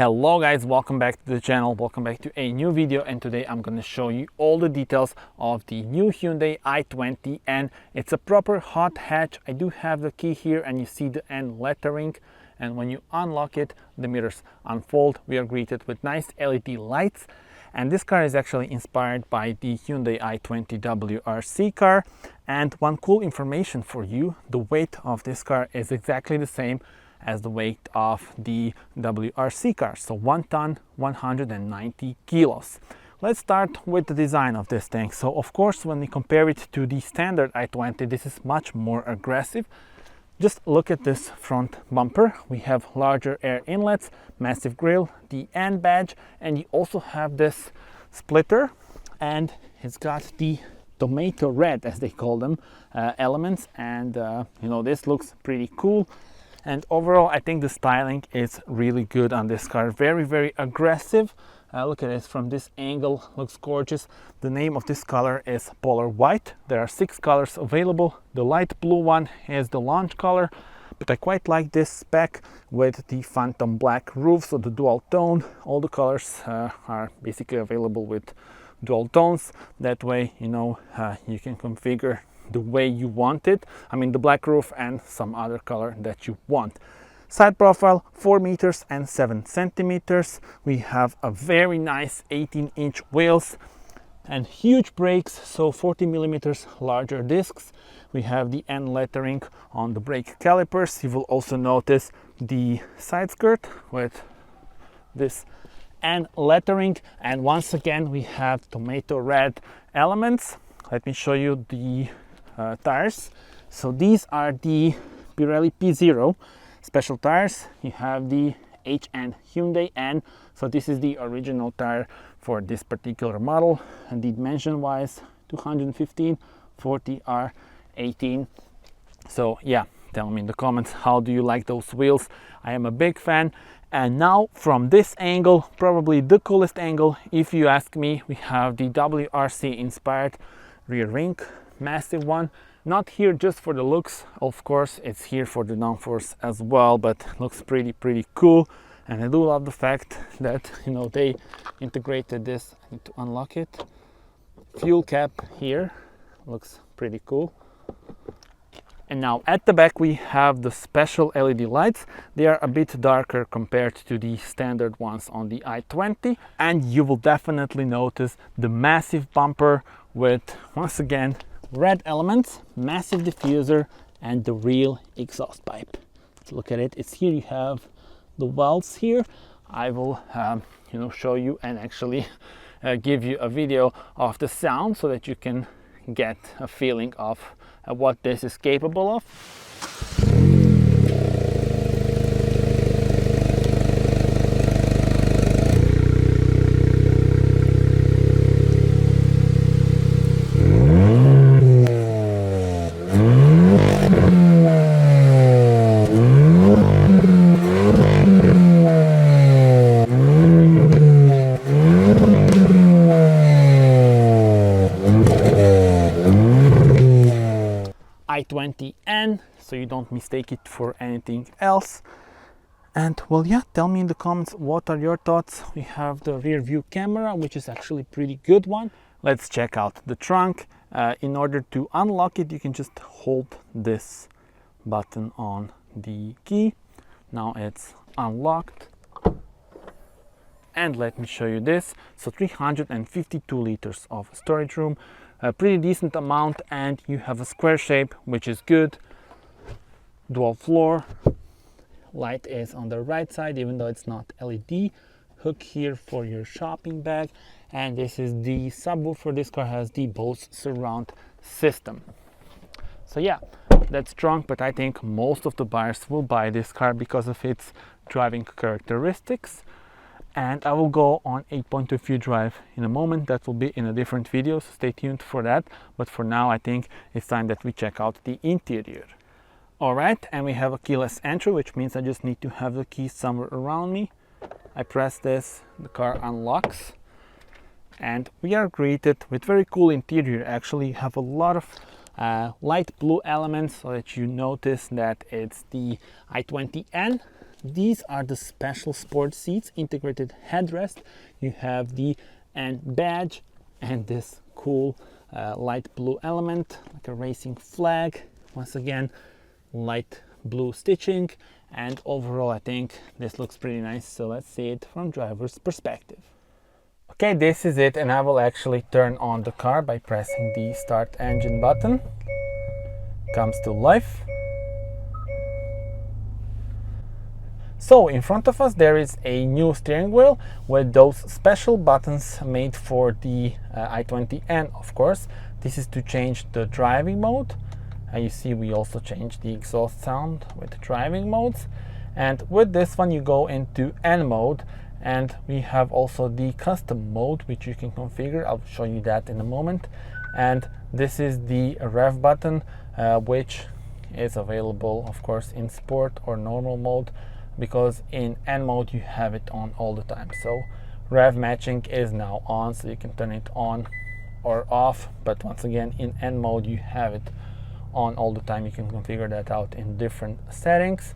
Hello guys, welcome back to the channel, welcome back to a new video, and today I'm going to show you all the details of the new Hyundai i20, and it's a proper hot hatch. I do have the key here and you see the N lettering, and when you unlock it the mirrors unfold. We are greeted with nice LED lights, and this car is actually inspired by the Hyundai i20 WRC car. And one cool information for you, the weight of this car is exactly the same as the weight of the WRC car, so 1 ton 190 kilos. Let's start with the design of this thing. So of course, when we compare it to the standard i20, this is much more aggressive. Just look at this front bumper. We have larger air inlets, massive grille, the N badge, and you also have this splitter, and it's got the tomato red, as they call them, elements, and this looks pretty cool. And overall, I think the styling is really good on this car. Very aggressive. Look at it from this angle, looks gorgeous. The name of this color is Polar White. There are 6 colors available. The light blue one is the launch color, but I quite like this spec with the phantom black roof, so the dual tone. All the colors are basically available with dual tones. That way, you can configure the way you want it. I mean, the black roof and some other color that you want. Side profile 4 meters and 7 centimeters. We have a very nice 18-inch wheels and huge brakes, so 40 millimeters larger discs. We have the N lettering on the brake calipers. You will also notice the side skirt with this N lettering, and once again we have tomato red elements. Let me show you the tires. So these are the Pirelli P ZERO special tires. You have the HN Hyundai N, so this is the original tire for this particular model, and dimension wise 215 40 R 18. So yeah, tell me in the comments, how do you like those wheels? I am a big fan. And now from this angle, probably the coolest angle if you ask me, we have the WRC inspired rear wing, massive one. Not here just for the looks, of course it's here for the downforce as well, but looks pretty cool. And I do love the fact that they integrated this. I need to unlock it. Fuel cap here, looks pretty cool. And now at the back we have the special LED lights. They are a bit darker compared to the standard ones on the i20, and you will definitely notice the massive bumper with, once again, red elements, massive diffuser, and the real exhaust pipe. Let's look at it. It's here. You have the welds here. I will show you and actually give you a video of the sound so that you can get a feeling of what this is capable of. i20N, so you don't mistake it for anything else. And well, yeah, tell me in the comments, what are your thoughts? We have the rear view camera, which is actually a pretty good one. Let's check out the trunk. In order to unlock it, you can just hold this button on the key. Now it's unlocked. And let me show you this. So 352 liters of storage room, a pretty decent amount, and you have a square shape, which is good. Dual floor. Light is on the right side, even though it's not LED. Hook here for your shopping bag, and this is the subwoofer. This car has the Bose surround system. So yeah, that's strong, but I think most of the buyers will buy this car because of its driving characteristics. And I will go on a point of view drive in a moment. That will be in a different video, so stay tuned for that. But for now, I think it's time that we check out the interior. Alright, and we have a keyless entry, which means I just need to have the keys somewhere around me. I press this, the car unlocks, and we are greeted with very cool interior. Actually, you have a lot of light blue elements, so that you notice that it's the i20N. These are the special sport seats, integrated headrest. You have the N badge and this cool light blue element, like a racing flag. Once again, light blue stitching, and overall I think this looks pretty nice. So let's see it from driver's perspective. Okay, this is it, and I will actually turn on the car by pressing the start engine button. Comes to life. So in front of us there is a new steering wheel with those special buttons made for the i20, and of course this is to change the driving mode. You see we also changed the exhaust sound with driving modes, and with this one you go into N mode, and we have also the custom mode which you can configure. I'll show you that in a moment. And this is the rev button which is available of course in sport or normal mode, because in N mode you have it on all the time. So rev matching is now on, so you can turn it on or off, but once again in N mode you have it on all the time. You can configure that out in different settings.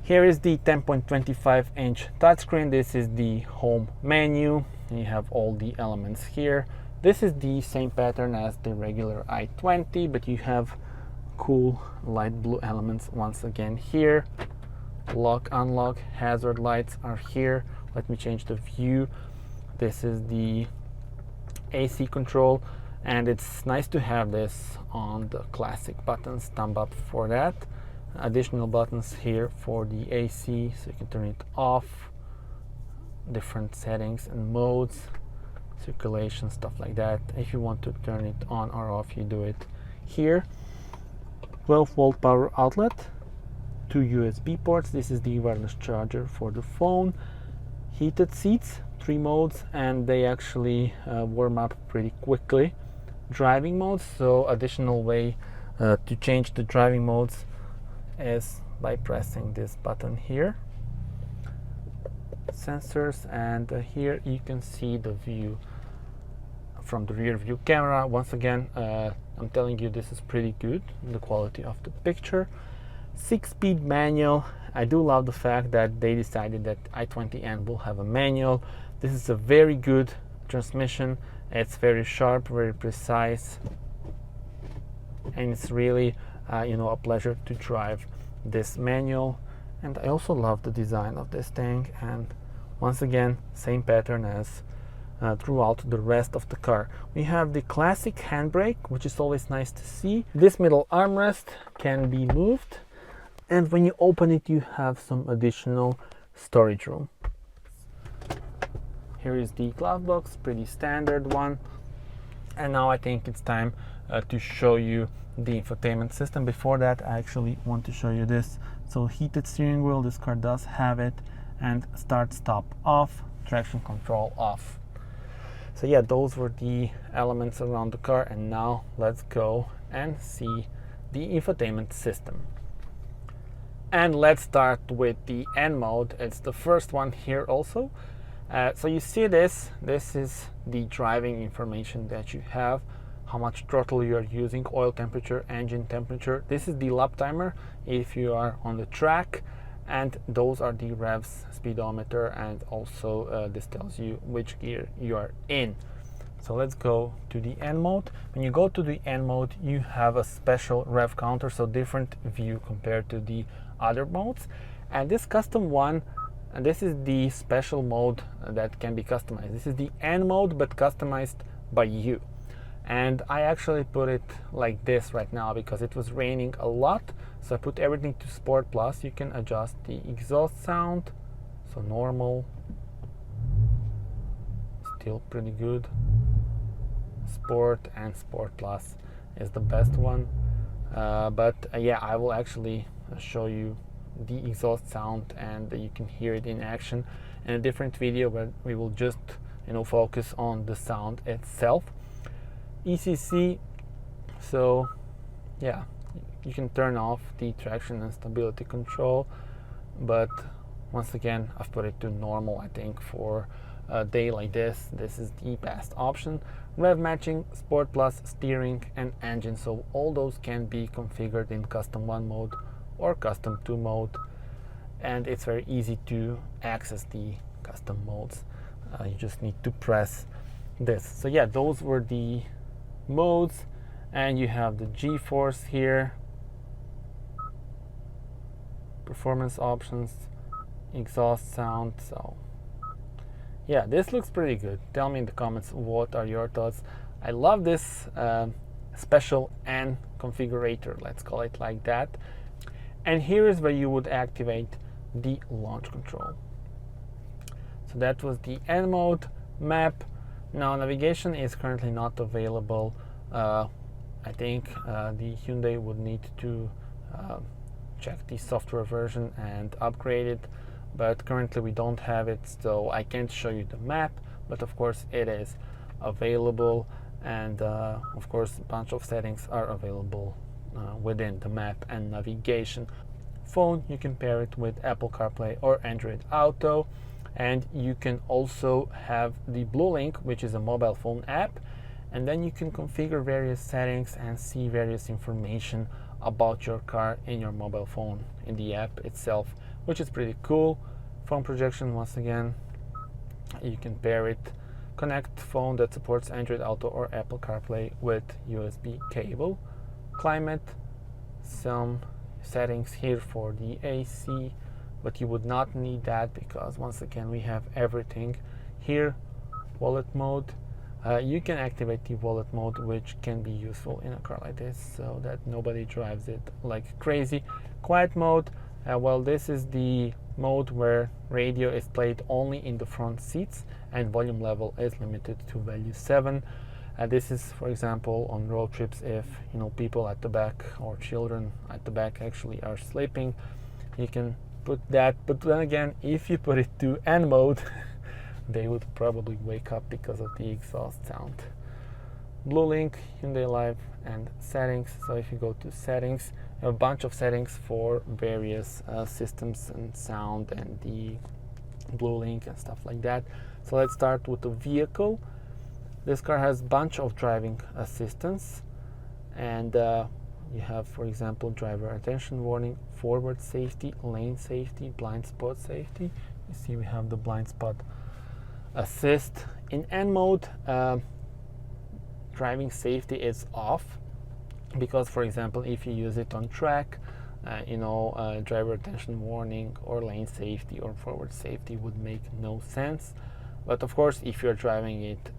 Here is the 10.25 inch touchscreen. This is the home menu, and you have all the elements here. This is the same pattern as the regular i20, but you have cool light blue elements once again here. Lock, unlock, hazard lights are here. Let me change the view. This is the AC control, and it's nice to have this on the classic buttons. Thumb up for that. Additional buttons here for the AC, so you can turn it off, different settings and modes, circulation, stuff like that. If you want to turn it on or off, you do it here. 12-volt power outlet, 2 USB ports. This is the wireless charger for the phone. Heated seats, 3 modes, and they actually warm up pretty quickly. Driving modes, so additional way to change the driving modes is by pressing this button here. Sensors, and here you can see the view from the rear view camera. Once again, I'm telling you, this is pretty good, the quality of the picture. 6-speed manual. I do love the fact that they decided that i20N will have a manual. This is a very good transmission. It's very sharp, very precise, and it's really a pleasure to drive this manual. And I also love the design of this thing, and once again same pattern as throughout the rest of the car. We have the classic handbrake, which is always nice to see. This middle armrest can be moved, and when you open it you have some additional storage room. Here is the glove box, pretty standard one. And now I think it's time to show you the infotainment system. Before that, I actually want to show you this. So heated steering wheel, this car does have it, and start stop off, traction control off. So yeah, those were the elements around the car, and now let's go and see the infotainment system. And let's start with the N mode. It's the first one here also. So you see this is the driving information that you have, how much throttle you are using, oil temperature, engine temperature. This is the lap timer if you are on the track, and those are the revs, speedometer, and also this tells you which gear you are in. So let's go to the N mode. When you go to the N mode, you have a special rev counter, so different view compared to the other modes. And this custom one, and this is the special mode that can be customized. This is the N mode, but customized by you. And I actually put it like this right now because it was raining a lot. So I put everything to Sport Plus. You can adjust the exhaust sound. So normal, still pretty good. Sport and Sport Plus is the best one. Yeah, I will actually show you the exhaust sound, and you can hear it in action in a different video, where we will just focus on the sound itself. ECC, so yeah, you can turn off the traction and stability control, but once again I've put it to normal. I think for a day like this is the best option. Rev matching, Sport Plus, steering, and engine, so all those can be configured in custom 1 mode or custom 2 mode. and it's very easy to access the custom modes. You just need to press this. So yeah, those were the modes, and you have the G-force here, performance options, exhaust sound. So yeah, this looks pretty good. Tell me in the comments what are your thoughts. I love this special N configurator, let's call it like that. And here is where you would activate the launch control. So that was the N mode. Map. Now navigation is currently not available. I think the Hyundai would need to check the software version and upgrade it, but currently we don't have it, so I can't show you the map, but of course it is available, and of course a bunch of settings are available within the map and navigation. Phone, you can pair it with Apple CarPlay or Android Auto, and you can also have the BlueLink, which is a mobile phone app, and then you can configure various settings and see various information about your car in your mobile phone in the app itself, which is pretty cool. Phone projection, once again, you can pair it, connect phone that supports Android Auto or Apple CarPlay with USB cable. Climate, some settings here for the AC, but you would not need that because once again we have everything here. Wallet mode, you can activate the wallet mode, which can be useful in a car like this so that nobody drives it like crazy. Quiet mode, well, this is the mode where radio is played only in the front seats and volume level is limited to value 7. This is, for example, on road trips if people at the back or children at the back actually are sleeping. You can put that, but then again, if you put it to N mode they would probably wake up because of the exhaust sound. BlueLink, Hyundai Live, and settings. So if you go to settings, you have a bunch of settings for various systems and sound and the BlueLink and stuff like that. So let's start with the vehicle. This car has a bunch of driving assistance, and you have, for example, driver attention warning, forward safety, lane safety, blind spot safety. You see we have the blind spot assist. In N mode, driving safety is off because, for example, if you use it on track, driver attention warning or lane safety or forward safety would make no sense. But of course, if you're driving it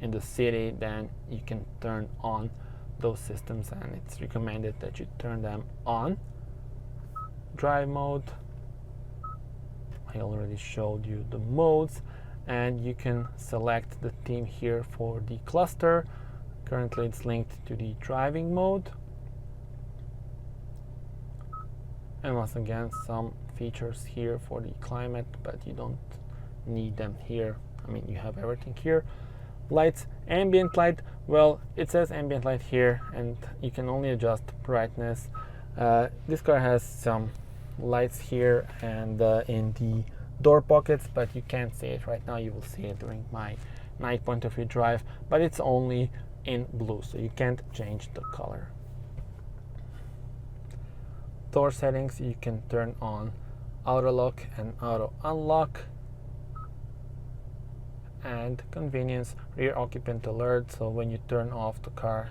in the city, then you can turn on those systems, and it's recommended that you turn them on. Drive mode, I already showed you the modes, and you can select the theme here for the cluster. Currently it's linked to the driving mode. And once again, some features here for the climate, but you don't need them here. I mean, you have everything here. Lights, ambient light, well, it says ambient light here, and you can only adjust brightness. This car has some lights here and in the door pockets, but you can't see it right now. You will see it during my night point of view drive, but it's only in blue, so you can't change the color. Door settings, you can turn on auto lock and auto unlock. And convenience, rear occupant alert, so when you turn off the car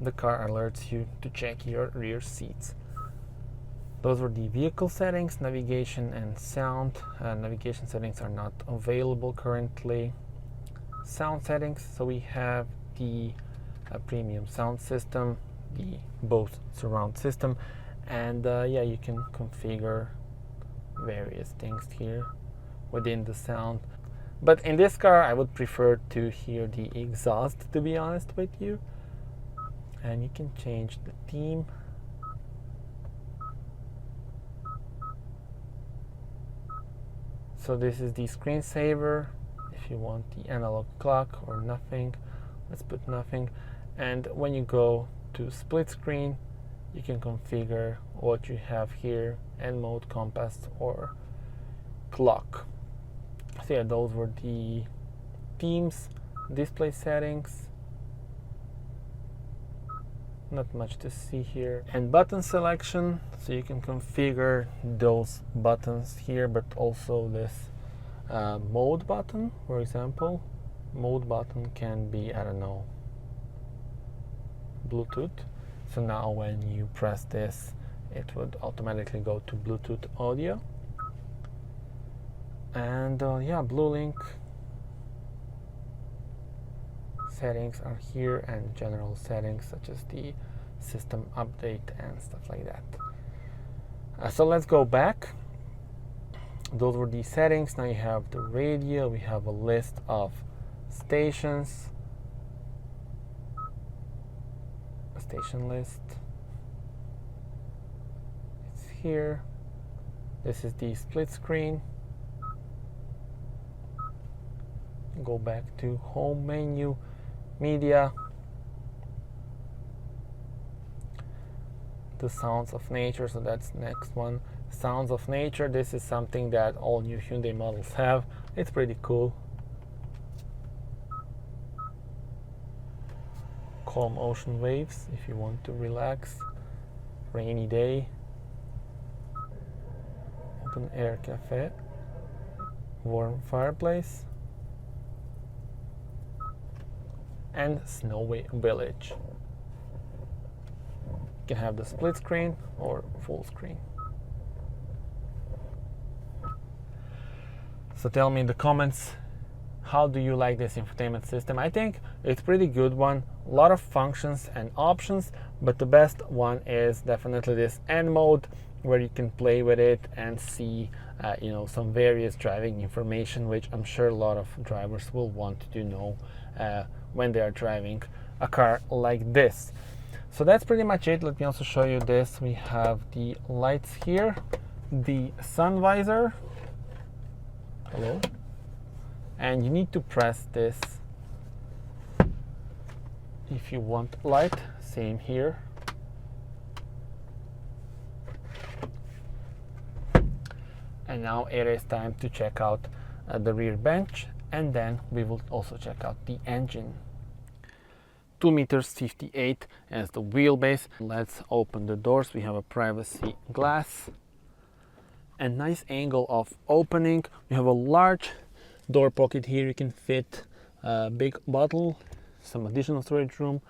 alerts you to check your rear seats. Those were the vehicle settings. Navigation and sound. Navigation settings are not available currently. Sound settings, so we have the premium sound system, the Bose surround system, and yeah, you can configure various things here within the sound. But in this car, I would prefer to hear the exhaust, to be honest with you. And you can change the theme. So this is the screensaver. If you want the analog clock or nothing, let's put nothing. And when you go to split screen, you can configure what you have here, N mode, compass, or clock. So yeah, those were the themes. Display settings. not much to see here. And button selection, so you can configure those buttons here, but also this mode button, for example. Mode button can be, I don't know, Bluetooth. So now when you press this, it would automatically go to Bluetooth audio. And yeah, Blue Link settings are here, and general settings such as the system update and stuff like that. So let's go back. Those were the settings. Now you have the radio. We have a list of stations, a station list. It's here. This is the split screen. Go back to home menu, media, the sounds of nature, so that's next one. Sounds of nature, this is something that all new Hyundai models have. It's pretty cool. Calm ocean waves if you want to relax. Rainy day. Open air cafe. Warm fireplace. And snowy village. You can have the split screen or full screen. So tell me in the comments, how do you like this infotainment system? I think it's pretty good one. A lot of functions and options, but the best one is definitely this N mode, where you can play with it and see you know, some various driving information, which I'm sure a lot of drivers will want to know when they are driving a car like this. So that's pretty much it. Let me also show you this. We have the lights here, the sun visor. Hello. And you need to press this if you want light. Same here. And now it is time to check out the rear bench, and then we will also check out the engine. 2 meters 58 as the wheelbase. Let's open the doors. We have a privacy glass and nice angle of opening. We have a large door pocket here. You can fit a big bottle, some additional storage room,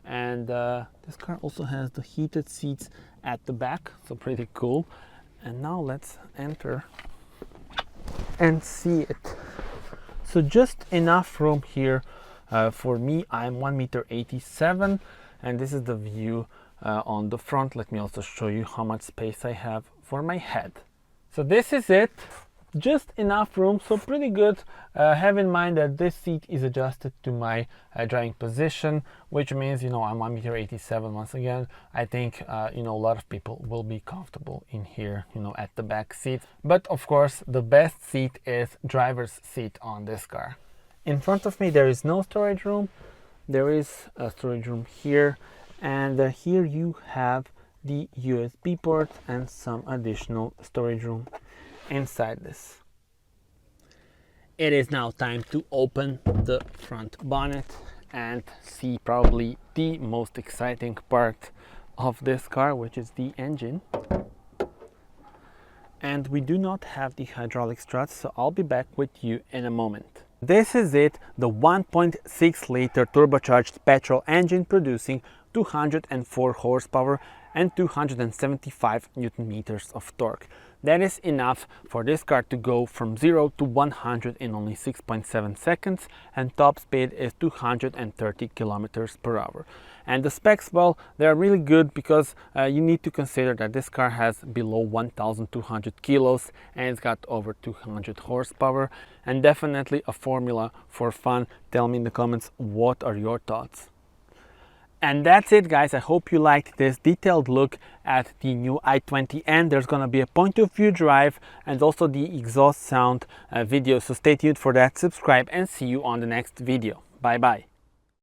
and this car also has the heated seats at the back, so pretty cool. And now let's enter and see it. So just enough room here for me. I'm 1.87 meters, and this is the view on the front. Let me also show you how much space I have for my head. So this is it. Just enough room, so pretty good. Have in mind that this seat is adjusted to my driving position, which means, you know, I'm 1.87 meters once again. I think you know, a lot of people will be comfortable in here, you know, at the back seat. But of course, the best seat is driver's seat on this car. In front of me there is no storage room. There is a storage room here, and here you have the USB port and some additional storage room inside this. It is now time to open the front bonnet and see probably the most exciting part of this car, which is the engine. And we do not have the hydraulic struts, so I'll be back with you in a moment. This is it, the 1.6 liter turbocharged petrol engine producing 204 horsepower and 275 Newton meters of torque. That is enough for this car to go from 0 to 100 in only 6.7 seconds, and top speed is 230 kilometers per hour. And the specs, well, they're really good because you need to consider that this car has below 1,200 kilos and it's got over 200 horsepower, and definitely a formula for fun. Tell me in the comments, what are your thoughts? And that's it, guys. I hope you liked this detailed look at the new i20, and there's gonna be a point of view drive and also the exhaust sound video, so stay tuned for that. Subscribe and see you on the next video. Bye bye.